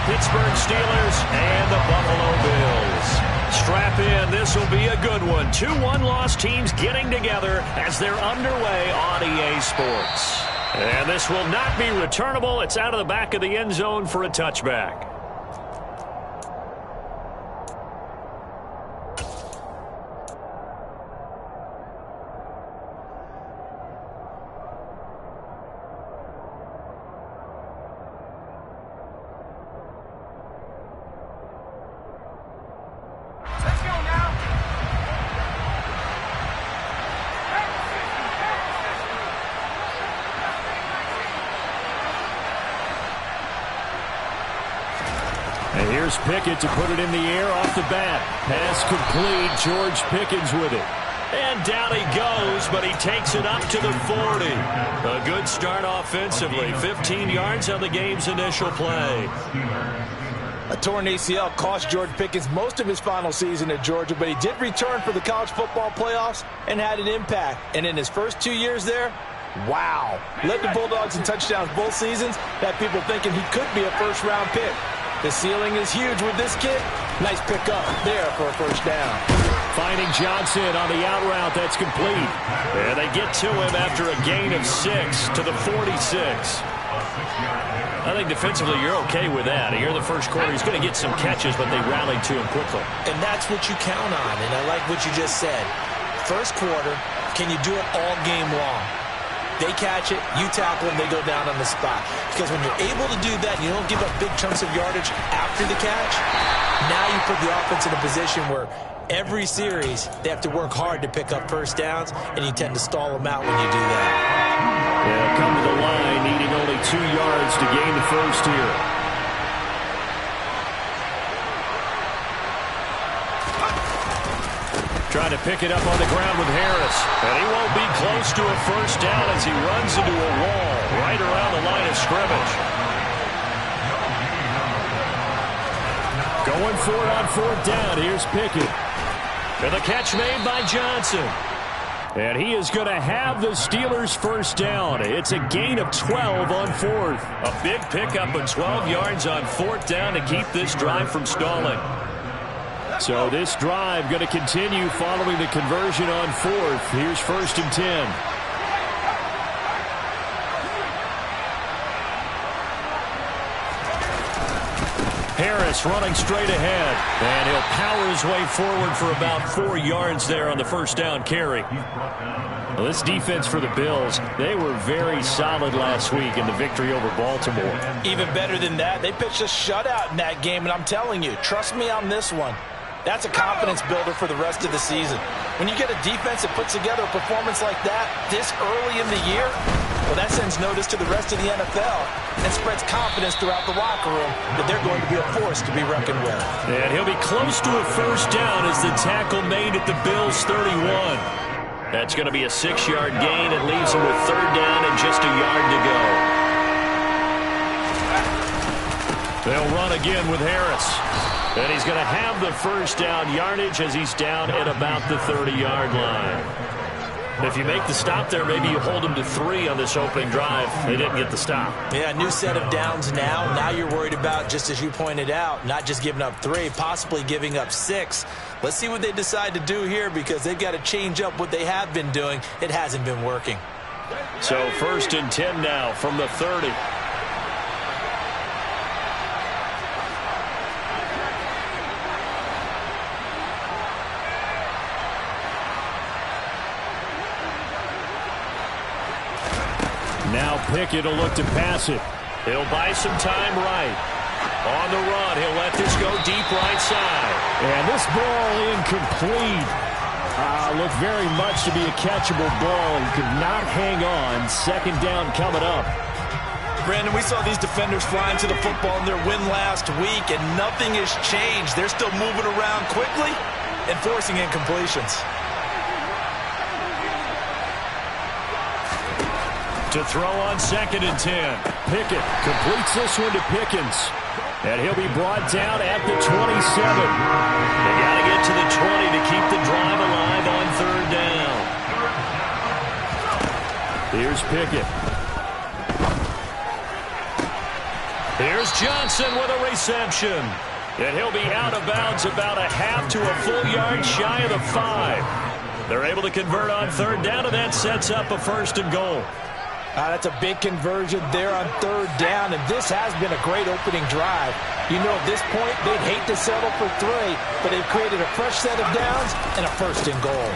the Pittsburgh Steelers and the Buffalo Bills. Strap in. This will be a good one. 2 one-loss teams getting together as they're underway on EA Sports. And this will not be returnable. It's out of the back of the end zone for a touchback. And here's Pickett to put it in the air off the bat. Pass complete. George Pickens with it. And down he goes, but he takes it up to the 40. A good start offensively. 15 yards on the game's initial play. A torn ACL cost George Pickens most of his final season at Georgia, but he did return for the college football playoffs and had an impact. And in his first 2 years there, wow. Led the Bulldogs in touchdowns both seasons, had people thinking he could be a first-round pick. The ceiling is huge with this kid. Nice pickup there for a first down. Finding Johnson on the out route. That's complete. And they get to him after a gain of 6 to the 46. I think defensively you're okay with that. Here in the first quarter, he's going to get some catches, but they rallied to him quickly. And that's what you count on, and I like what you just said. First quarter, can you do it all game long? They catch it, you tackle them, they go down on the spot. Because when you're able to do that, you don't give up big chunks of yardage after the catch, now you put the offense in a position where every series they have to work hard to pick up first downs, and you tend to stall them out when you do that. They'll come to the line, needing only 2 yards to gain the first here. Trying to pick it up on the ground with Harris. And he won't be close to a first down as he runs into a wall right around the line of scrimmage. Going for it on 4th down. Here's Pickett. And the catch made by Johnson. And he is going to have the Steelers first down. It's a gain of 12 on 4th. A big pickup of 12 yards on 4th down to keep this drive from stalling. So this drive going to continue following the conversion on 4th. Here's 1st and 10. Harris running straight ahead. And he'll power his way forward for about 4 yards there on the first down carry. Well, this defense for the Bills, they were very solid last week in the victory over Baltimore. Even better than that, they pitched a shutout in that game, and I'm telling you, trust me on this one. That's a confidence builder for the rest of the season. When you get a defense that puts together a performance like that this early in the year, well, that sends notice to the rest of the NFL and spreads confidence throughout the locker room that they're going to be a force to be reckoned with. And he'll be close to a first down as the tackle made at the Bills' 31. That's going to be a 6-yard gain. It leaves him with 3rd down and just a yard to go. They'll run again with Harris. And he's going to have the first down yardage as he's down at about the 30-yard line. If you make the stop there, maybe you hold him to 3 on this opening drive. They didn't get the stop. Yeah, new set of downs now. Now you're worried about, just as you pointed out, not just giving up 3, possibly giving up 6. Let's see what they decide to do here because they've got to change up what they have been doing. It hasn't been working. So 1st and 10 now from the 30. Now Pickett will look to pass it. He'll buy some time right. On the run, he'll let this go deep right side. And this ball incomplete. Looked very much to be a catchable ball. He could not hang on. 2nd down coming up. Brandon, we saw these defenders flying to the football in their win last week, and nothing has changed. They're still moving around quickly and forcing incompletions. To throw on 2nd and 10. Pickett completes this one to Pickens. And he'll be brought down at the 27. They got to get to the 20 to keep the drive alive on 3rd down. Here's Pickett. Here's Johnson with a reception. And he'll be out of bounds about a half to a full yard shy of the 5. They're able to convert on third down, and that sets up a 1st and goal. That's a big conversion there on third down, and this has been a great opening drive. You know, at this point, they'd hate to settle for 3, but they've created a fresh set of downs and a 1st and goal.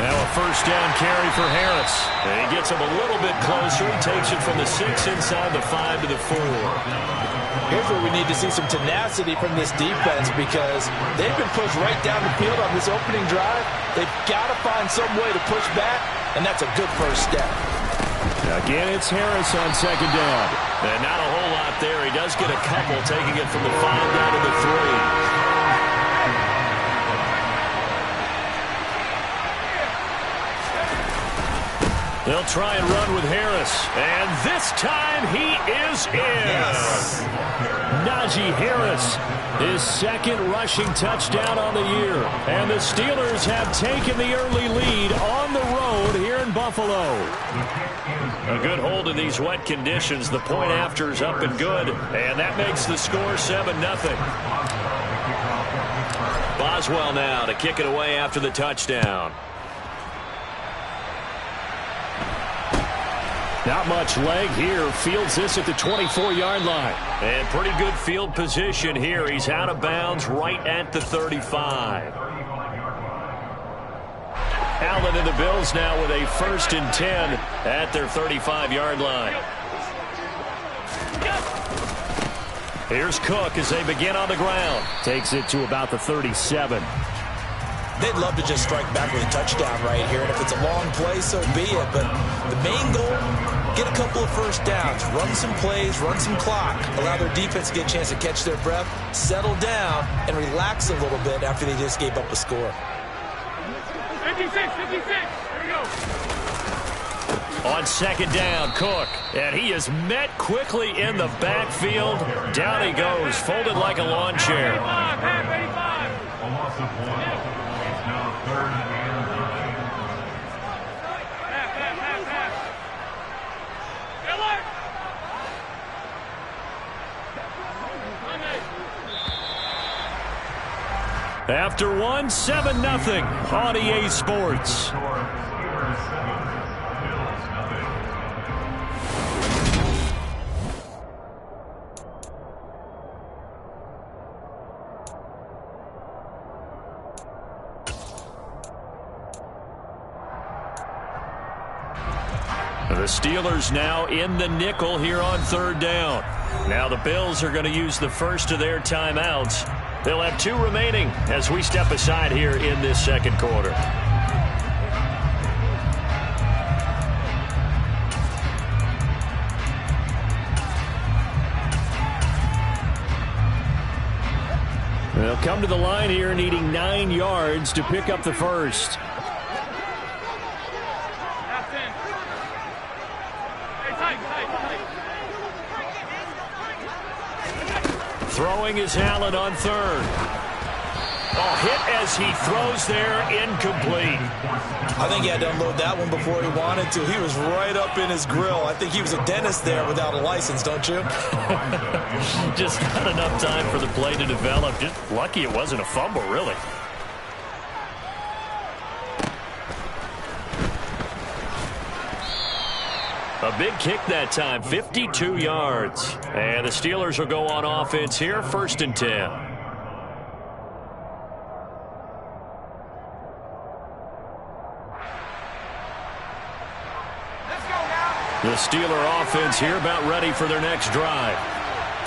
Now a 1st down carry for Harris. And he gets him a little bit closer. He takes it from the 6 inside the 5 to the 4. Here's where we need to see some tenacity from this defense because they've been pushed right down the field on this opening drive. They've got to find some way to push back, and that's a good first step. Again, it's Harris on 2nd down. And not a whole lot there. He does get a couple, taking it from the 5 down to the 3. They'll try and run with Harris. And this time he is in. Yes. Najee Harris, his 2nd rushing touchdown on the year. And the Steelers have taken the early lead on the road here in Buffalo. A good hold in these wet conditions. The point after is up and good. And that makes the score 7-0. Boswell now to kick it away after the touchdown. Not much leg here. Fields this at the 24-yard line. And pretty good field position here. He's out of bounds right at the 35. Allen and the Bills now with a 1st and 10 at their 35-yard line. Here's Cook as they begin on the ground. Takes it to about the 37. They'd love to just strike back with a touchdown right here, and if it's a long play, so be it. But the main goal, get a couple of 1st downs, run some plays, run some clock, allow their defense to get a chance to catch their breath, settle down, and relax a little bit after they just gave up a score. 56, here we go. On 2nd down, Cook. And he is met quickly in the backfield. Down he goes, folded like a lawn chair. 85. Almost a play. It's now 3rd and Pass. Good luck. After 7-0 on EA Sports. The Steelers now in the nickel here on 3rd down. Now the Bills are going to use the first of their timeouts. They'll have 2 remaining as we step aside here in this 2nd quarter. They'll come to the line here needing 9 yards to pick up the first. Throwing is Allen on 3rd. Oh, hit as he throws there, incomplete. I think he had to unload that one before he wanted to. He was right up in his grill. I think he was a dentist there without a license, don't you? Just not enough time for the play to develop. Just lucky it wasn't a fumble, really. A big kick that time, 52 yards. And the Steelers will go on offense here, 1st and 10. The Steeler offense here about ready for their next drive.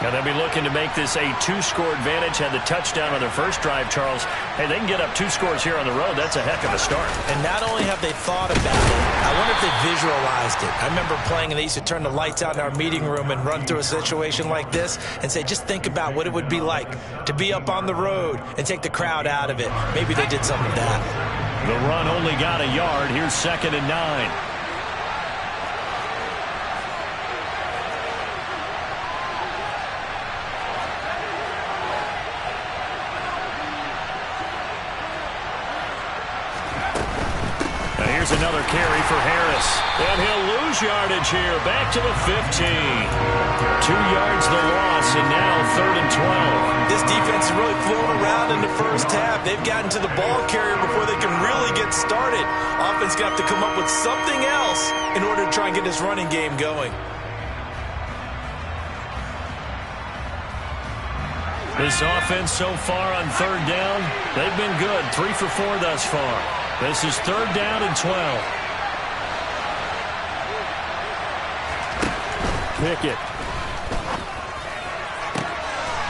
And they'll be looking to make this a 2-score advantage. Had the touchdown on their first drive, Charles. Hey, they can get up 2 scores here on the road. That's a heck of a start. And not only have they thought about it, I wonder if they visualized it. I remember playing, and they used to turn the lights out in our meeting room and run through a situation like this and say, just think about what it would be like to be up on the road and take the crowd out of it. Maybe they did something of that. The run only got a yard. Here's 2nd and 9. Here's another carry for Harris. And he'll lose yardage here. Back to the 15. 2 yards the loss, and now 3rd and 12. This defense is really flown around in the first half. They've gotten to the ball carrier before they can really get started. Offense got to come up with something else in order to try and get this running game going. This offense so far on 3rd down, they've been good. 3 for 4 thus far. This is 3rd down and 12. Pickett.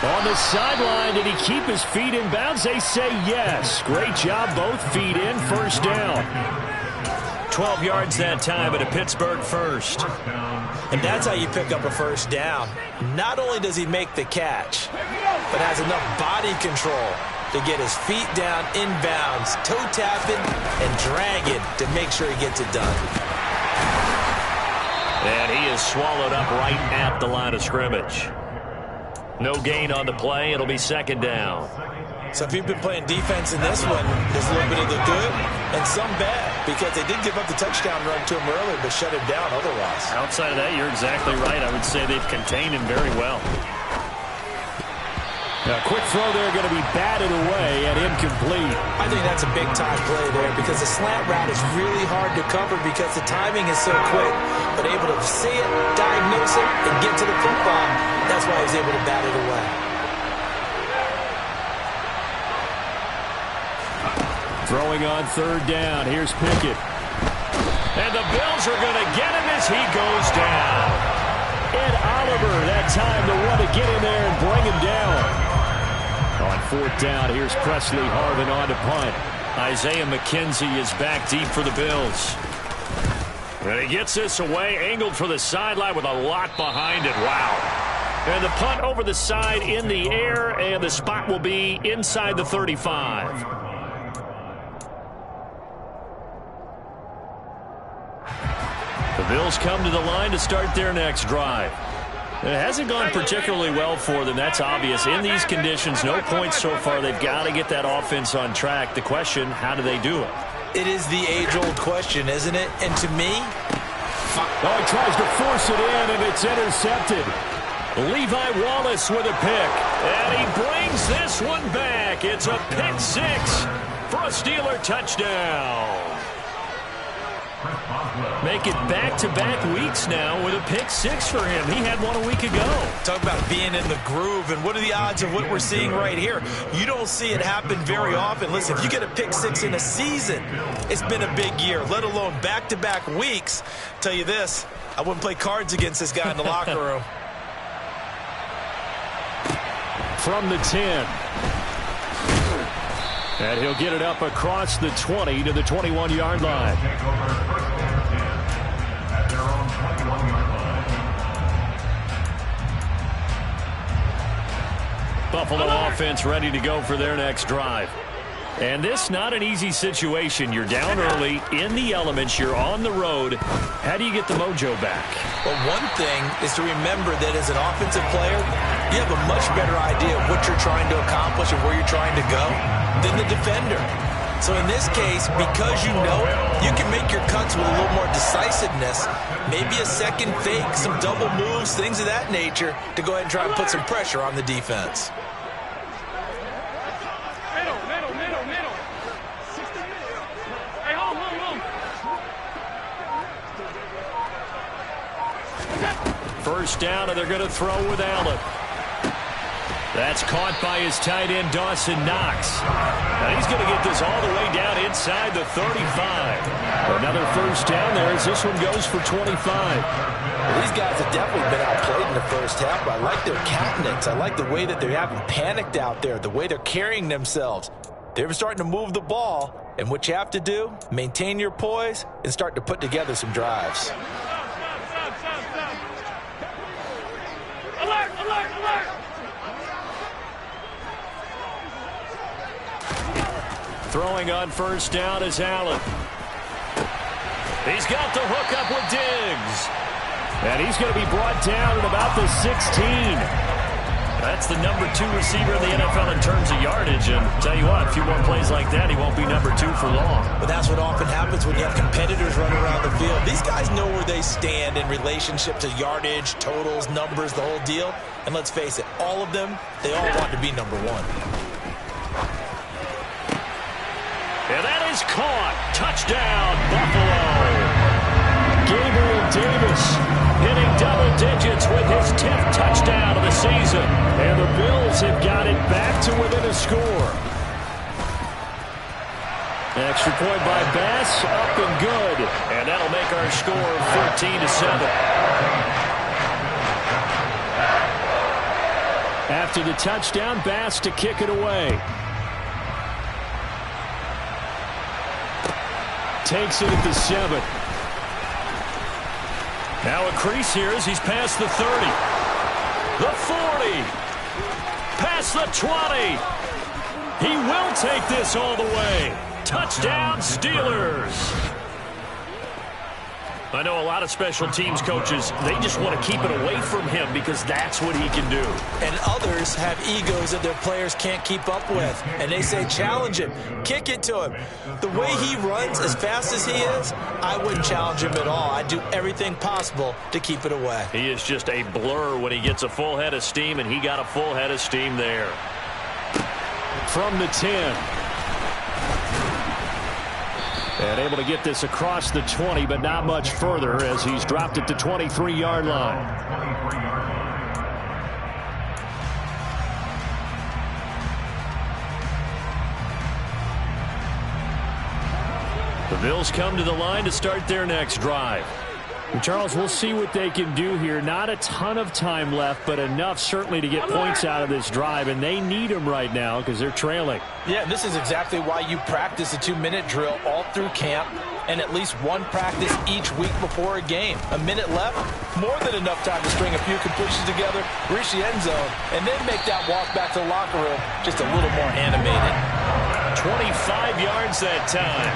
On the sideline, did he keep his feet in bounds? They say yes. Great job, both feet in, 1st down. 12 yards that time at a Pittsburgh first. And that's how you pick up a 1st down. Not only does he make the catch, but has enough body control to get his feet down inbounds, toe tapping and dragging to make sure he gets it done. And he is swallowed up right at the line of scrimmage. No gain on the play. It'll be 2nd down. So if you've been playing defense in this one, there's a little bit of the good and some bad, because they did give up the touchdown run to him earlier, but shut him down otherwise. Outside of that, you're exactly right. I would say they've contained him very well. A quick throw there, going to be batted away and incomplete. I think that's a big-time play there, because the slant route is really hard to cover because the timing is so quick. But able to see it, diagnose it, and get to the football, that's why he was able to bat it away. Throwing on 3rd down. Here's Pickett. And the Bills are going to get him as he goes down. Ed Oliver, that time the one to get in there and bring him down. On 4th down, here's Presley Harvin on to punt. Isaiah McKenzie is back deep for the Bills. And he gets this away, angled for the sideline with a lot behind it. Wow. And the punt over the side in the air, and the spot will be inside the 35. The Bills come to the line to start their next drive. It hasn't gone particularly well for them. That's obvious. In these conditions, no points so far. They've got to get that offense on track. The question, how do they do it? It is the age-old question, isn't it? And to me... Oh, he tries to force it in, and it's intercepted. Levi Wallace with a pick. And he brings this one back. It's a pick 6 for a Steeler touchdown. Make it back-to-back weeks now with a pick 6 for him. He had one a week ago. Talk about being in the groove, and what are the odds of what we're seeing right here? You don't see it happen very often. Listen, if you get a pick 6 in a season, it's been a big year, let alone back-to-back weeks. Tell you this, I wouldn't play cards against this guy in the locker room. From the 10. And he'll get it up across the 20 to the 21-yard line. Buffalo offense ready to go for their next drive. And this not an easy situation. You're down early, in the elements, you're on the road. How do you get the mojo back? Well, one thing is to remember that as an offensive player, you have a much better idea of what you're trying to accomplish and where you're trying to go than the defender. So in this case, because you know it, you can make your cuts with a little more decisiveness, maybe a second fake, some double moves, things of that nature, to go ahead and try and put some pressure on the defense. Middle. Hey, hold. First down, and they're going to throw with Allen. That's caught by his tight end, Dawson Knox. Now he's going to get this all the way down inside the 35. Another first down there as this one goes for 25. Well, these guys have definitely been outplayed in the first half, but I like their countenance. I like the way that they haven't panicked out there, the way they're carrying themselves. They're starting to move the ball, and what you have to do, maintain your poise and start to put together some drives. Alert! Throwing on first down is Allen. He's got the hook up with Diggs. And he's going to be brought down at about the 16. That's the number 2 receiver in the NFL in terms of yardage. And tell you what, a few more plays like that, he won't be number 2 for long. But that's what often happens when you have competitors running around the field. These guys know where they stand in relationship to yardage, totals, numbers, the whole deal. And let's face it, all of them, they all want to be number 1. And that is caught. Touchdown, Buffalo. Gabriel Davis hitting double digits with his 10th touchdown of the season. And the Bills have got it back to within a score. Extra point by Bass, up and good. And that'll make our score 14-7. After the touchdown, Bass to kick it away. Takes it at the 7. Now a crease here as he's past the 30. The 40. Past the 20. He will take this all the way. Touchdown, Steelers. I know a lot of special teams coaches, they just want to keep it away from him because that's what he can do. And others have egos that their players can't keep up with. And they say, challenge him, kick it to him. The way he runs as fast as he is, I wouldn't challenge him at all. I'd do everything possible to keep it away. He is just a blur when he gets a full head of steam, and he got a full head of steam there. From the 10. And able to get this across the 20, but not much further as he's dropped it to 23-yard line. The Bills come to the line to start their next drive. Charles, we'll see what they can do here. Not a ton of time left, but enough certainly to get points out of this drive, and they need them right now because they're trailing. Yeah, this is exactly why you practice a 2-minute drill all through camp and at least one practice each week before a game. A minute left, more than enough time to string a few completions together, reach the end zone, and then make that walk back to the locker room just a little more animated. 25 yards that time.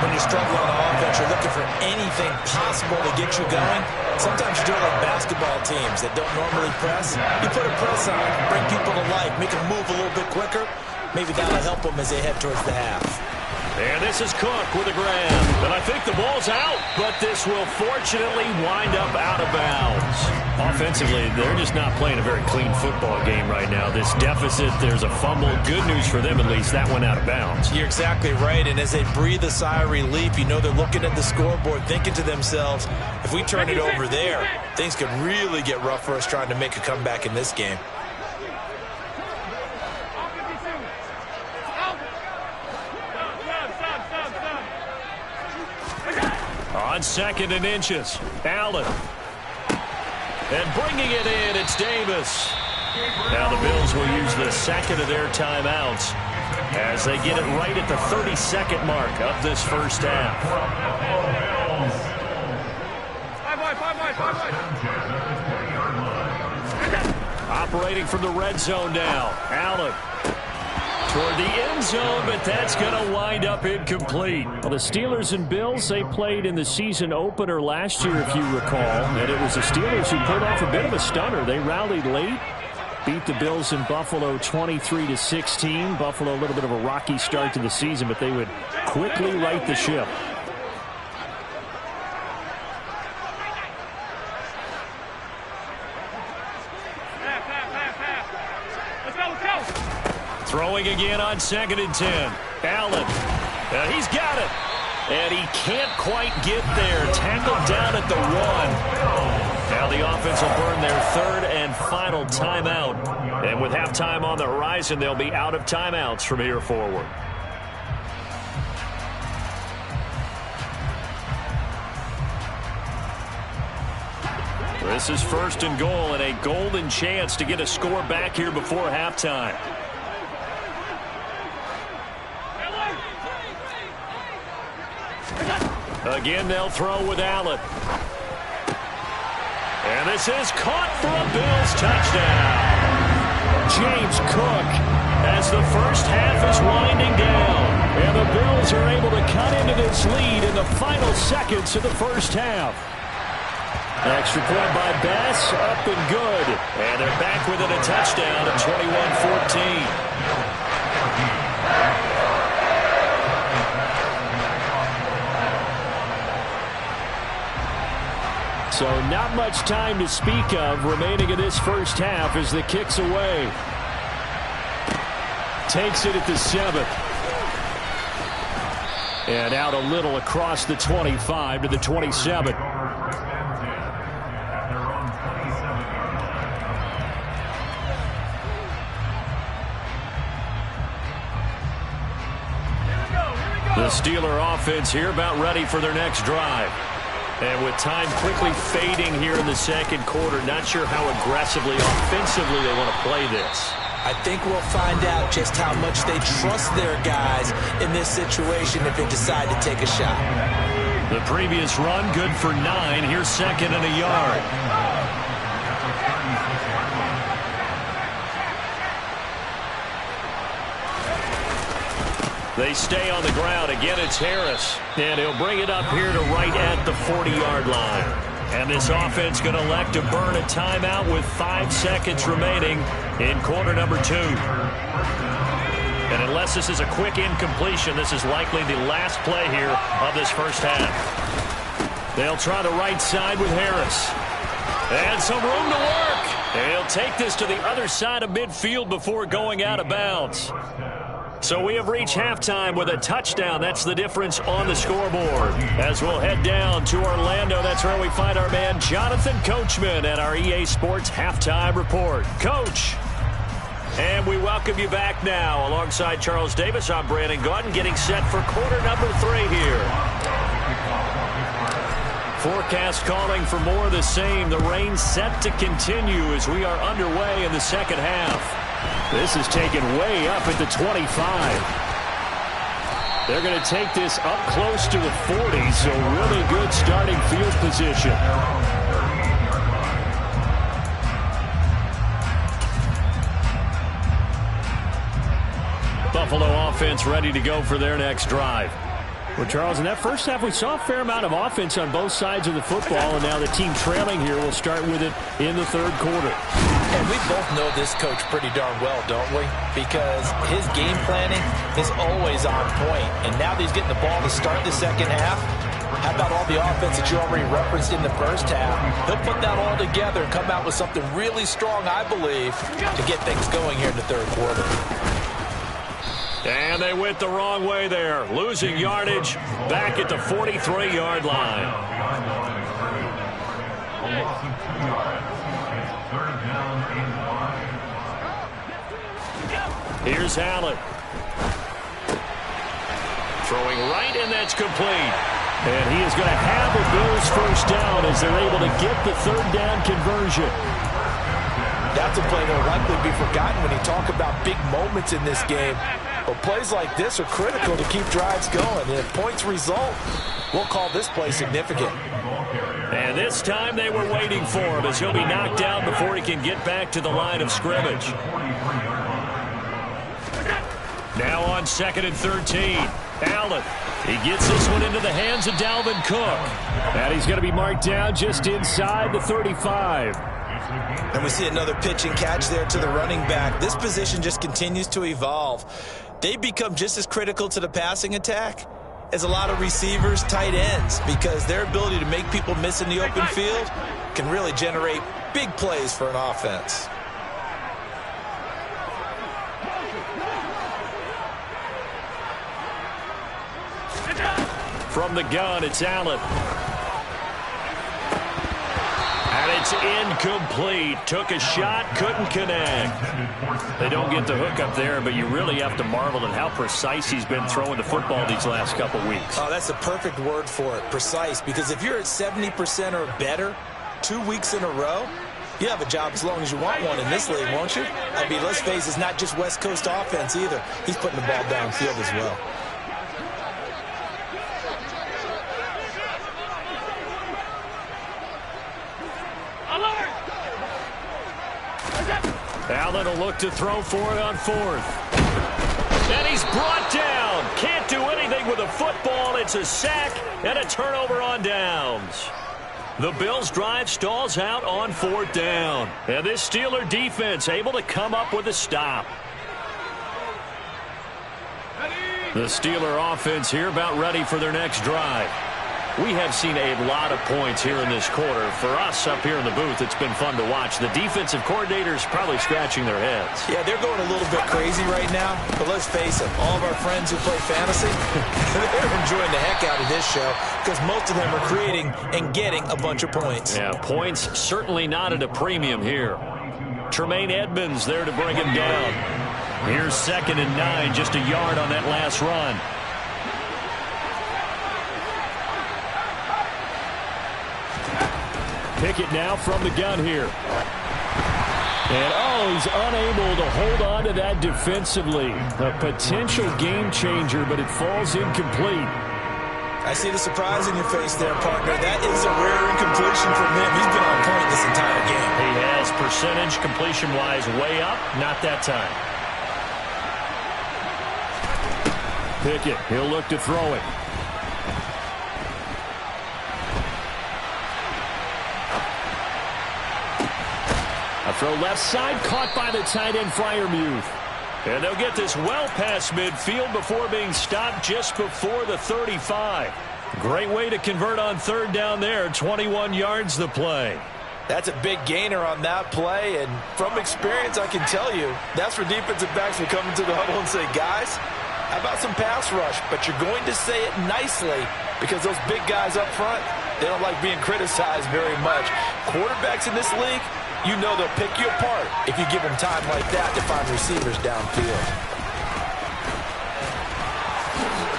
When you're struggling on offense, you're looking for anything possible to get you going. Sometimes you do it like basketball teams that don't normally press. You put a press on, bring people to life, make them move a little bit quicker. Maybe that'll help them as they head towards the half. And this is Cook with a grab. And I think the ball's out, but this will fortunately wind up out of bounds. Offensively, they're just not playing a very clean football game right now. This deficit, there's a fumble. Good news for them, at least. That went out of bounds. You're exactly right. And as they breathe a sigh of relief, you know they're looking at the scoreboard, thinking to themselves, if we turn it over there, things could really get rough for us trying to make a comeback in this game. On 2nd and inches, Allen. And bringing it in, it's Davis. Now the Bills will use the second of their timeouts as they get it right at the 32nd mark of this first half. Operating from the red zone now, Allen. Toward the end zone, but that's going to wind up incomplete. Well, the Steelers and Bills, they played in the season opener last year, if you recall. And it was the Steelers who pulled off a bit of a stunner. They rallied late, beat the Bills in Buffalo 23-16. Buffalo, a little bit of a rocky start to the season, but they would quickly right the ship. Throwing again on 2nd and 10. Allen. He's got it. And he can't quite get there. Tackled down at the 1. Now the offense will burn their 3rd and final timeout. And with halftime on the horizon, they'll be out of timeouts from here forward. This is 1st and goal and a golden chance to get a score back here before halftime. Again, they'll throw with Allen. And this is caught for a Bills touchdown. James Cook as the first half is winding down. And the Bills are able to cut into this lead in the final seconds of the first half. Extra point by Bass, up and good. And they're back within a touchdown at 21-14. So not much time to speak of remaining in this first half as the kick's away. Takes it at the 7th. And out a little across the 25 to the 27. The Steeler offense here about ready for their next drive. And with time quickly fading here in the second quarter, not sure how aggressively, offensively they want to play this. I think we'll find out just how much they trust their guys in this situation if they decide to take a shot. The previous run, good for 9. Here's second and a yard. They stay on the ground. Again, it's Harris. And he'll bring it up here to right at the 40-yard line. And this offense going to elect to burn a timeout with 5 seconds remaining in quarter number 2. And unless this is a quick incompletion, this is likely the last play here of this first half. They'll try the right side with Harris. And some room to work. And he'll take this to the other side of midfield before going out of bounds. So we have reached halftime with a touchdown. That's the difference on the scoreboard. As we'll head down to Orlando, that's where we find our man Jonathan Coachman at our EA Sports Halftime Report. Coach. And we welcome you back now. Alongside Charles Davis, I'm Brandon Gaudin, getting set for quarter number 3 here. Forecast calling for more of the same. The rain set to continue as we are underway in the second half. This is taken way up at the 25. They're going to take this up close to the 40, so really good starting field position. Buffalo offense ready to go for their next drive. Well, Charles, in that first half, we saw a fair amount of offense on both sides of the football, and now the team trailing here will start with it in the third quarter. And we both know this coach pretty darn well, don't we? Because his game planning is always on point. And now that he's getting the ball to start the second half, how about all the offense that you already referenced in the first half? He'll put that all together and come out with something really strong, I believe, to get things going here in the third quarter. And they went the wrong way there. Losing yardage back at the 43-yard line. Here's Allen. Throwing right, and that's complete. And he is going to have a Bills first down as they're able to get the third down conversion. That's a play that will likely be forgotten when you talk about big moments in this game. But plays like this are critical to keep drives going. And if points result, we'll call this play significant. And this time they were waiting for him as he'll be knocked down before he can get back to the line of scrimmage. Now on 2nd and 13. Allen. He gets this one into the hands of Dalvin Cook. And he's going to be marked down just inside the 35. And we see another pitch and catch there to the running back. This position just continues to evolve. They become just as critical to the passing attack as a lot of receivers, tight ends, because their ability to make people miss in the open field can really generate big plays for an offense. From the gun, it's Allen. And it's incomplete. Took a shot, couldn't connect. They don't get the hook up there, but you really have to marvel at how precise he's been throwing the football these last couple weeks. Oh, that's the perfect word for it, precise, because if you're at 70% or better 2 weeks in a row, you have a job as long as you want one in this league, won't you? I mean, let's face it, it's not just West Coast offense either. He's putting the ball downfield as well. Allen will look to throw for it on 4th. And he's brought down. Can't do anything with a football. It's a sack and a turnover on downs. The Bills' drive stalls out on 4th down. And this Steeler defense able to come up with a stop. The Steeler offense here about ready for their next drive. We have seen a lot of points here in this quarter. For us up here in the booth, it's been fun to watch. The defensive coordinators probably scratching their heads. Yeah, they're going a little bit crazy right now. But let's face it, all of our friends who play fantasy, they're enjoying the heck out of this show because most of them are creating and getting a bunch of points. Yeah, points certainly not at a premium here. Tremaine Edmonds there to bring him down. Here's 2nd and 9, just a yard on that last run. Pickett now from the gun here. And, he's unable to hold on to that defensively. A potential game changer, but it falls incomplete. I see the surprise in your face there, partner. That is a rare incompletion from him. He's been on point this entire game. He has percentage completion-wise way up. Not that time. Pickett, he'll look to throw it. A throw left side, caught by the tight end, Freiermuth. And they'll get this well past midfield before being stopped just before the 35. Great way to convert on 3rd down there. 21 yards the play. That's a big gainer on that play, and from experience, I can tell you, that's where defensive backs will come into the huddle and say, guys, how about some pass rush? But you're going to say it nicely because those big guys up front, they don't like being criticized very much. Quarterbacks in this league, you know they'll pick you apart if you give them time like that to find receivers downfield.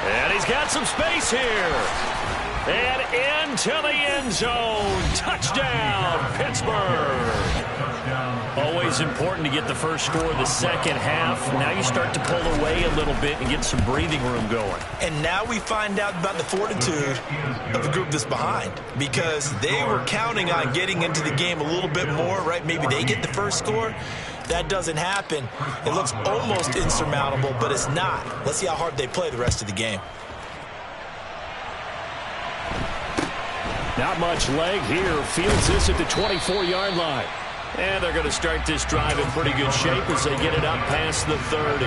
And he's got some space here. And into the end zone. Touchdown, Pittsburgh. Always important to get the first score of the second half. Now you start to pull away a little bit and get some breathing room going. And now we find out about the fortitude of the group that's behind because they were counting on getting into the game a little bit more, right? Maybe they get the first score. That doesn't happen. It looks almost insurmountable, but it's not. Let's see how hard they play the rest of the game. Not much leg here. Fields this at the 24-yard line. And they're going to start this drive in pretty good shape as they get it up past the 30.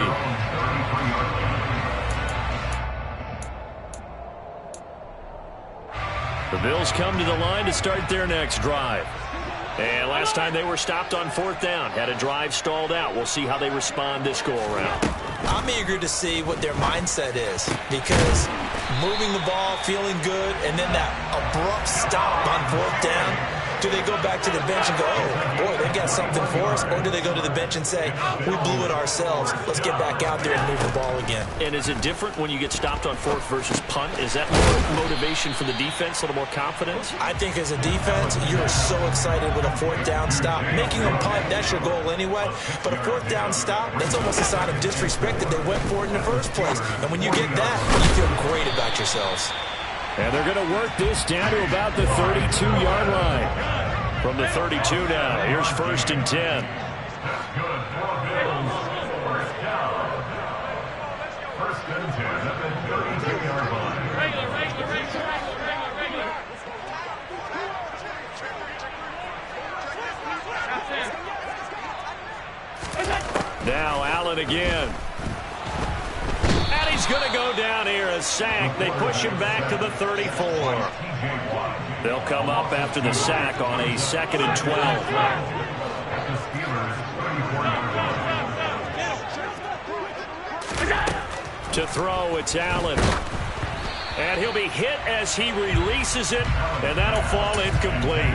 The Bills come to the line to start their next drive. And last time they were stopped on 4th down, had a drive stalled out. We'll see how they respond this go-around. I'm eager to see what their mindset is because moving the ball, feeling good, and then that abrupt stop on 4th down. Do they go back to the bench and go, oh, boy, they got something for us? Or do they go to the bench and say, we blew it ourselves. Let's get back out there and move the ball again. And is it different when you get stopped on 4th versus punt? Is that more motivation for the defense, a little more confidence? I think as a defense, you're so excited with a 4th down stop. Making a punt, that's your goal anyway. But a 4th down stop, that's almost a sign of disrespect that they went for it in the first place. And when you get that, you feel great about yourselves. And they're going to work this down to about the 32-yard line. From the 32 now, here's 1st and 10. Now Allen again. And he's going to go down here, a sack. They push him back to the 34. They'll come up after the sack on a 2nd and 12. To throw, it's Allen. And he'll be hit as he releases it, and that'll fall incomplete.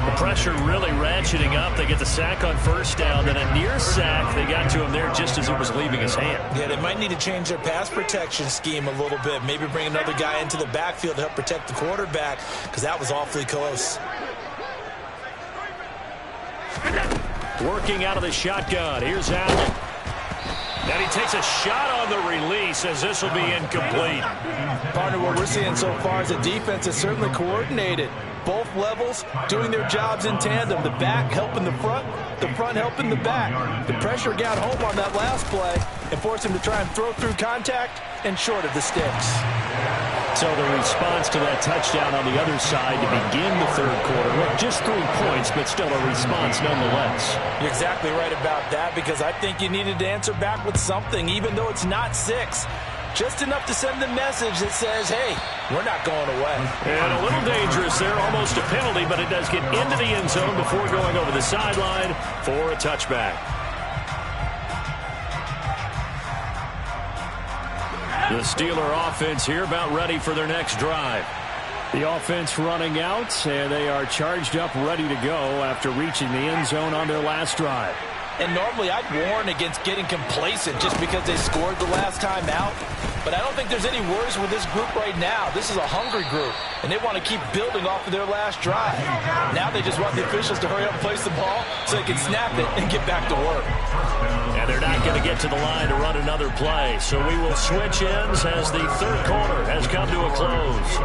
The pressure really ratcheting up. They get the sack on 1st down, then a near sack. They got to him there just as it was leaving his hand. Yeah, they might need to change their pass protection scheme a little bit. Maybe bring another guy into the backfield to help protect the quarterback, because that was awfully close. Working out of the shotgun. Here's Allen. And he takes a shot on the release as this will be incomplete. Partner, what we're seeing so far is the defense is certainly coordinated. Both levels doing their jobs in tandem. The back helping the front helping the back. The pressure got home on that last play and forced him to try and throw through contact and short of the sticks. So the response to that touchdown on the other side to begin the third quarter. Look, just 3 points, but still a response nonetheless. You're exactly right about that, because I think you needed to answer back with something, even though it's not 6. Just enough to send the message that says, hey, we're not going away. And a little dangerous there, almost a penalty, but it does get into the end zone before going over the sideline for a touchback. The Steeler offense here about ready for their next drive. The offense running out, and they are charged up, ready to go after reaching the end zone on their last drive. And normally I'd warn against getting complacent just because they scored the last time out. But I don't think there's any worries with this group right now. This is a hungry group, and they want to keep building off of their last drive. Now they just want the officials to hurry up and place the ball so they can snap it and get back to work. And they're not going to get to the line to run another play. So we will switch ends as the third quarter has come to a close.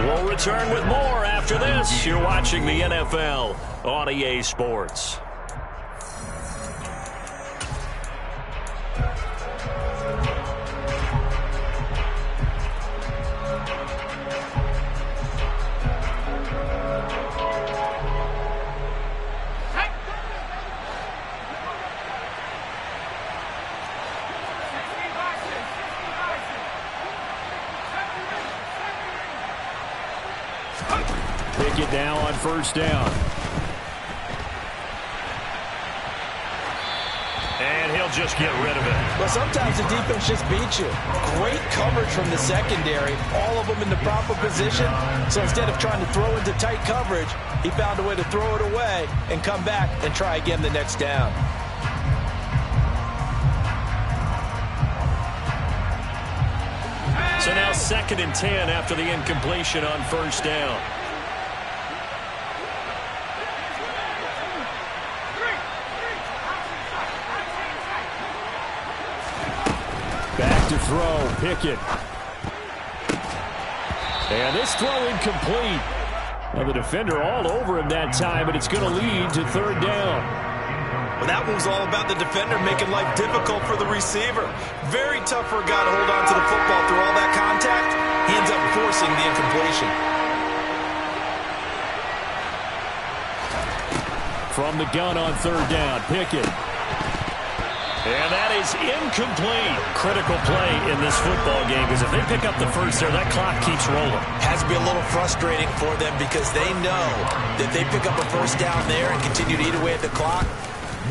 We'll return with more after this. You're watching the NFL on EA Sports. Pickett now on first down. And he'll just get rid of it. Well, sometimes the defense just beats you. Great coverage from the secondary, all of them in the proper position. So instead of trying to throw into tight coverage, he found a way to throw it away and come back and try again the next down. So now 2nd and 10 after the incompletion on first down. Back to throw, Pickett. And this throw incomplete. Now the defender all over him that time, but it's going to lead to third down. Well, that one was all about the defender making life difficult for the receiver. Very tough for a guy to hold on to the football through all that contact. He ends up forcing the incompletion. From the gun on third down, Pickett. And that is incomplete. Critical play in this football game, because if they pick up the first there, that clock keeps rolling. Has to be a little frustrating for them, because they know that if they pick up a first down there and continue to eat away at the clock,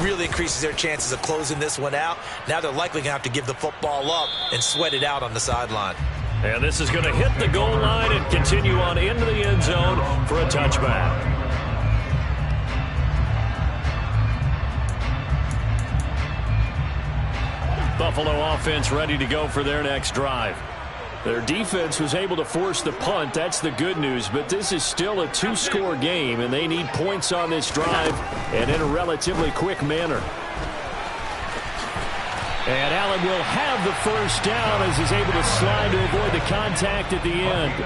really increases their chances of closing this one out. Now they're likely going to have to give the football up and sweat it out on the sideline. And this is going to hit the goal line and continue on into the end zone for a touchback. Buffalo offense ready to go for their next drive. Their defense was able to force the punt. That's the good news. But this is still a 2-score game, and they need points on this drive and in a relatively quick manner. And Allen will have the first down as he's able to slide to avoid the contact at the end.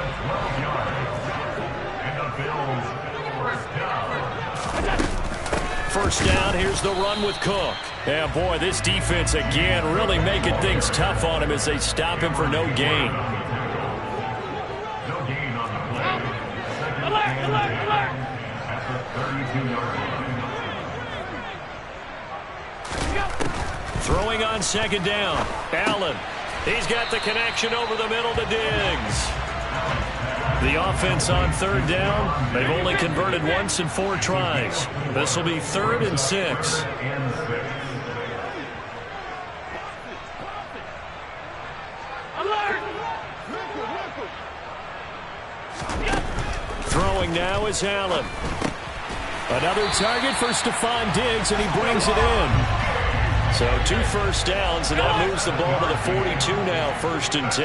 First down, here's the run with Cook. Yeah, boy, this defense again really making things tough on him as they stop him for no gain. No gain on the play. Alert! At the 32-yard line. Throwing on second down. Allen. He's got the connection over the middle to Diggs. The offense on third down, they've only converted once in 4 tries. This will be 3rd and 6. Throwing now is Allen. Another target for Stephon Diggs, and he brings it in. So 2 first downs, and that moves the ball to the 42 now, 1st and 10.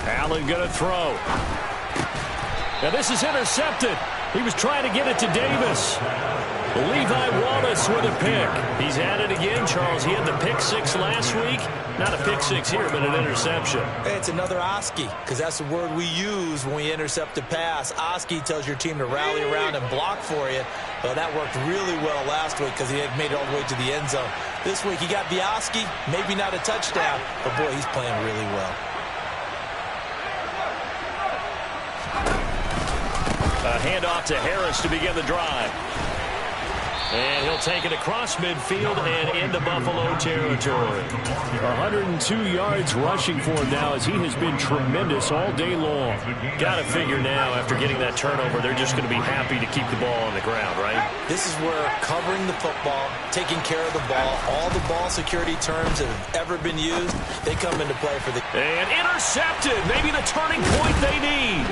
Allen going to throw. Now this is intercepted. He was trying to get it to Davis. Levi Wallace with a pick. He's at it again, Charles. He had the pick six last week. Not a pick six here, but an interception. Hey, it's another Oski, because that's the word we use when we intercept a pass. Oski tells your team to rally around and block for you. But that worked really well last week because he had made it all the way to the end zone. This week he got the Oski, maybe not a touchdown, but boy, he's playing really well. A handoff to Harris to begin the drive. And he'll take it across midfield and into Buffalo territory. 102 yards rushing for him now as he has been tremendous all day long. Got to figure now after getting that turnover, they're just going to be happy to keep the ball on the ground, right? This is where covering the football, taking care of the ball, all the ball security terms that have ever been used, they come into play for the... And intercepted. Maybe the turning point they need.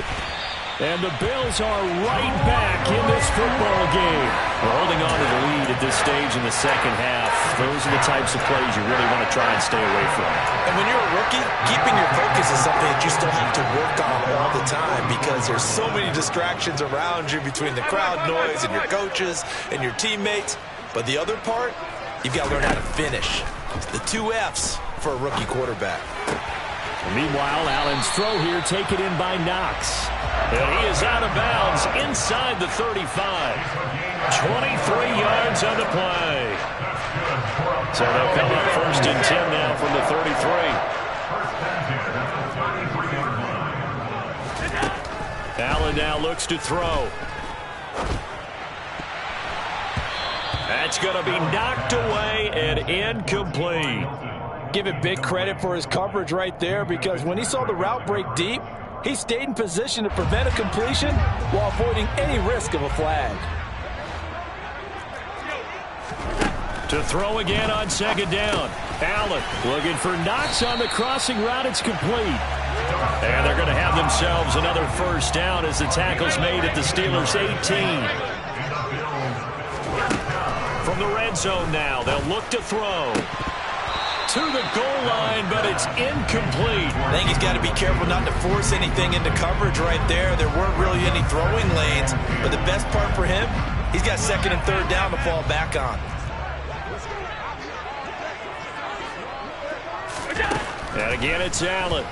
And the Bills are right back in this football game. We're holding on to the lead at this stage in the second half. Those are the types of plays you really want to try and stay away from. And when you're a rookie, keeping your focus is something that you still have to work on all the time because there's so many distractions around you between the crowd noise and your coaches and your teammates. But the other part, you've got to learn how to finish. It's the 2 F's for a rookie quarterback. Meanwhile, Allen's throw here taken in by Knox. And he is out of bounds inside the 35. 23 yards on the play. So they'll come up 1st and 10 now from the 33. Allen now looks to throw. That's going to be knocked away and incomplete. Give it big credit for his coverage right there because when he saw the route break deep, he stayed in position to prevent a completion while avoiding any risk of a flag. To throw again on 2nd down. Allen looking for Knox on the crossing route. It's complete. And they're going to have themselves another 1st down as the tackle's made at the Steelers' 18. From the red zone now, they'll look to throw. To the goal line, but it's incomplete. I think he's got to be careful not to force anything into coverage right there. There weren't really any throwing lanes, but the best part for him, he's got 2nd and 3rd down to fall back on. And again, it's Allen.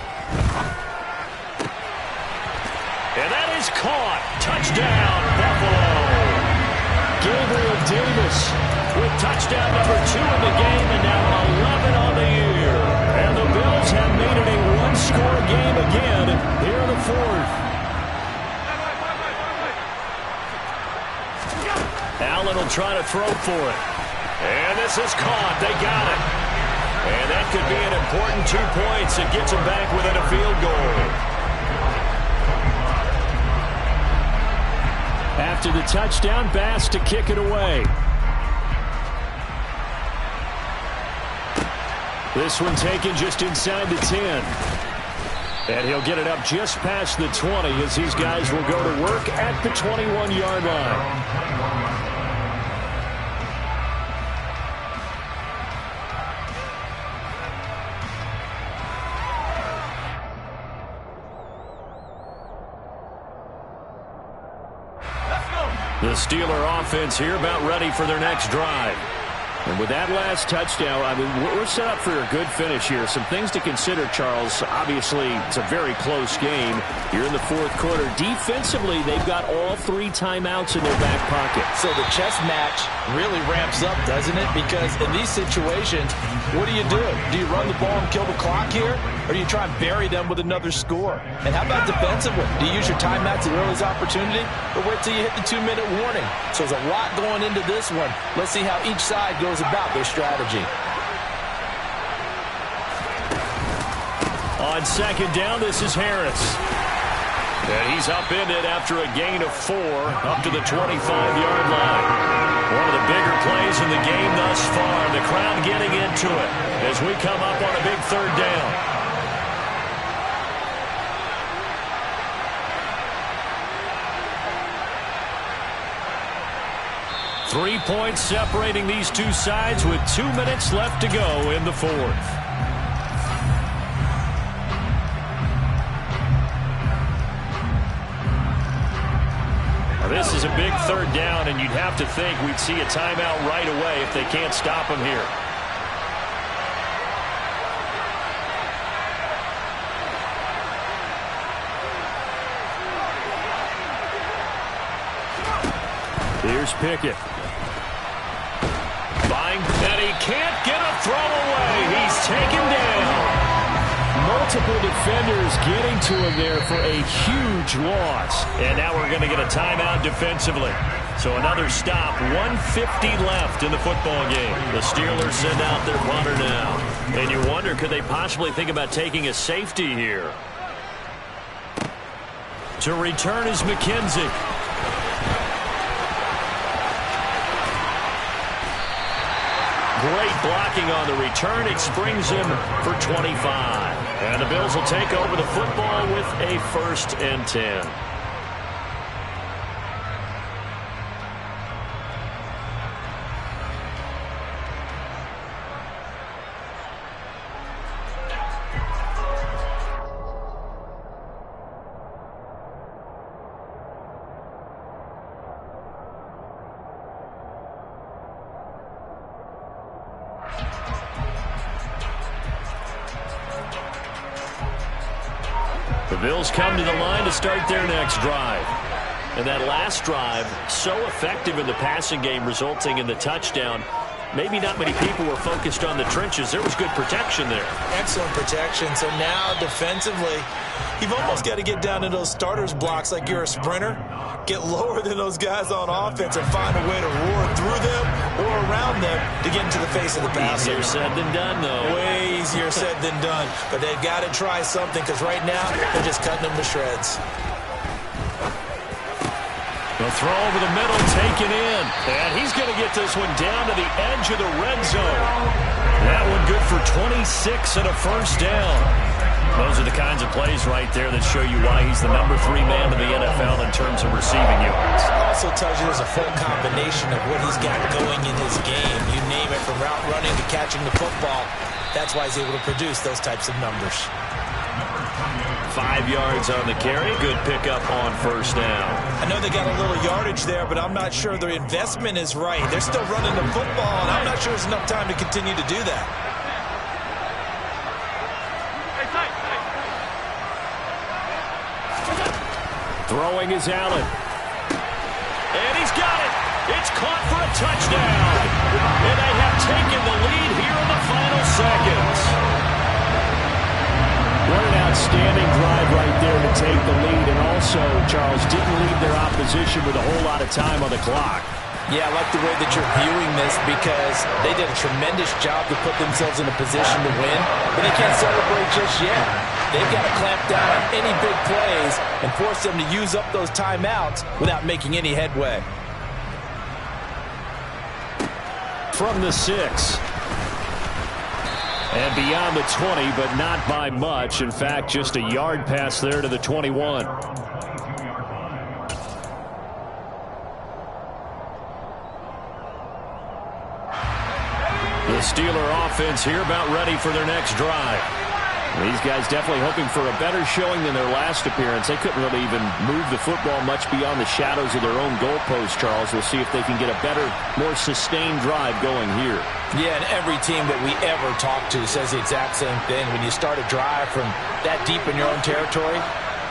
And that is caught. Touchdown, Buffalo. Gabriel Davis with touchdown number 2 in the game and now 11 on the year. And the Bills have made it a 1-score game again here in the 4th. Allen will try to throw for it. And this is caught. They got it. And that could be an important 2 points. It gets them back within a field goal. After the touchdown, Bass to kick it away. This one taken just inside the 10. And he'll get it up just past the 20 as these guys will go to work at the 21-yard line. The Steeler offense here about ready for their next drive. And with that last touchdown, I mean, we're set up for a good finish here. Some things to consider, Charles. Obviously, it's a very close game. You're in the 4th quarter. Defensively, they've got all 3 timeouts in their back pocket. So the chess match really ramps up, doesn't it? Because in these situations, what do? Do you run the ball and kill the clock here? Or do you try and bury them with another score? And how about defensively? Do you use your timeouts at earliest opportunity? Or wait till you hit the 2-minute warning? So there's a lot going into this one. Let's see how each side goes about their strategy. On 2nd down, this is Harris. And he's upended after a gain of 4 up to the 25-yard line. One of the bigger plays in the game thus far. The crowd getting into it as we come up on a big 3rd down. 3 points separating these two sides with 2 minutes left to go in the 4th. This is a big third down, and you'd have to think we'd see a timeout right away if they can't stop him here. Here's Pickett. And he can't get a throw away. He's taken down. Multiple defenders getting to him there for a huge loss. And now we're going to get a timeout defensively. So another stop, 1:50 left in the football game. The Steelers send out their punter now. And you wonder, could they possibly think about taking a safety here? To return is McKenzie. Great blocking on the return. It springs him for 25. And the Bills will take over the football with a 1st and 10. The Bills come to the line to start their next drive. And that last drive, so effective in the passing game, resulting in the touchdown. Maybe not many people were focused on the trenches. There was good protection there. Excellent protection. So now defensively, you've almost got to get down to those starters blocks like you're a sprinter. Get lower than those guys on offense and find a way to roar through them or around them to get into the face of the passer. Easier said than done, though. Way easier said than done. But they've got to try something because right now they're just cutting them to shreds. The throw over the middle, taken in. And he's going to get this one down to the edge of the red zone. That one good for 26 and a 1st down. Those are the kinds of plays right there that show you why he's the #3 man in the NFL in terms of receiving yards. Also tells you there's a full combination of what he's got going in his game. You name it, from route running to catching the football. That's why he's able to produce those types of numbers. 5 yards on the carry. Good pickup on 1st down. I know they got a little yardage there, but I'm not sure their investment is right. They're still running the football, and I'm not sure there's enough time to continue to do that. Throwing is Allen. And he's got it. It's caught for a touchdown. And they have taken the lead here in the final seconds. What an outstanding drive right there to take the lead. And also, Charles, didn't leave their opposition with a whole lot of time on the clock. Yeah, I like the way that you're viewing this because they did a tremendous job to put themselves in a position to win, but they can't celebrate just yet. They've got to clamp down on any big plays and force them to use up those timeouts without making any headway. From the 6. And beyond the 20, but not by much. In fact, just a yard pass there to the 21. The Steeler offense here about ready for their next drive. These guys definitely hoping for a better showing than their last appearance. They couldn't really even move the football much beyond the shadows of their own goalpost, Charles. We'll see if they can get a better, more sustained drive going here. Yeah, and every team that we ever talk to says the exact same thing. When you start a drive from that deep in your own territory,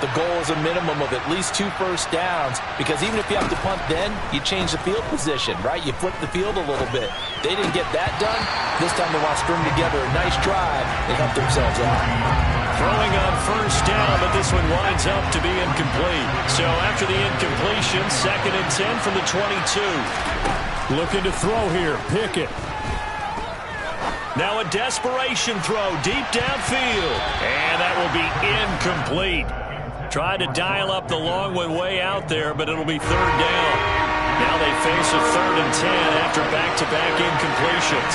the goal is a minimum of at least 2 first downs, because even if you have to punt then, you change the field position, right? You flip the field a little bit. They didn't get that done. This time they want to string together a nice drive and help themselves out. Throwing on 1st down, but this one winds up to be incomplete. So after the incompletion, 2nd and 10 from the 22. Looking to throw here, Pickett. Now a desperation throw deep downfield. And that will be incomplete. Tried to dial up the long one way out there, but it'll be 3rd down. Now they face a 3rd and 10 after back-to-back incompletions.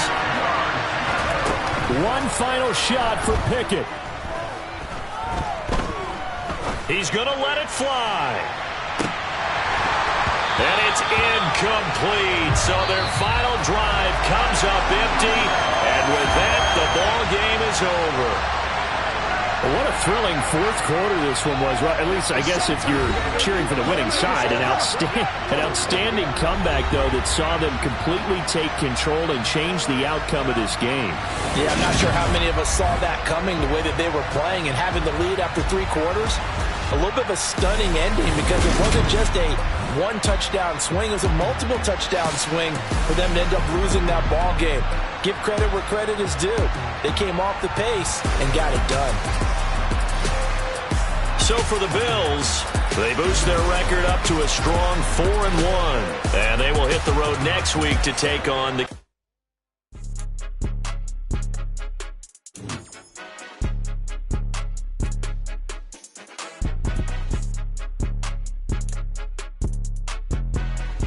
One final shot for Pickett. He's going to let it fly. And it's incomplete. So their final drive comes up empty. And with that, the ball game is over. Well, what a thrilling fourth quarter this one was. Well, at least, I guess, if you're cheering for the winning side. An outstanding comeback, though, that saw them completely take control and change the outcome of this game. Yeah, I'm not sure how many of us saw that coming, the way that they were playing and having the lead after 3 quarters. A little bit of a stunning ending because it wasn't just a one-touchdown swing. It was a multiple touchdown swing for them to end up losing that ball game. Give credit where credit is due. They came off the pace and got it done. So for the Bills, they boost their record up to a strong 4-1. And they will hit the road next week to take on the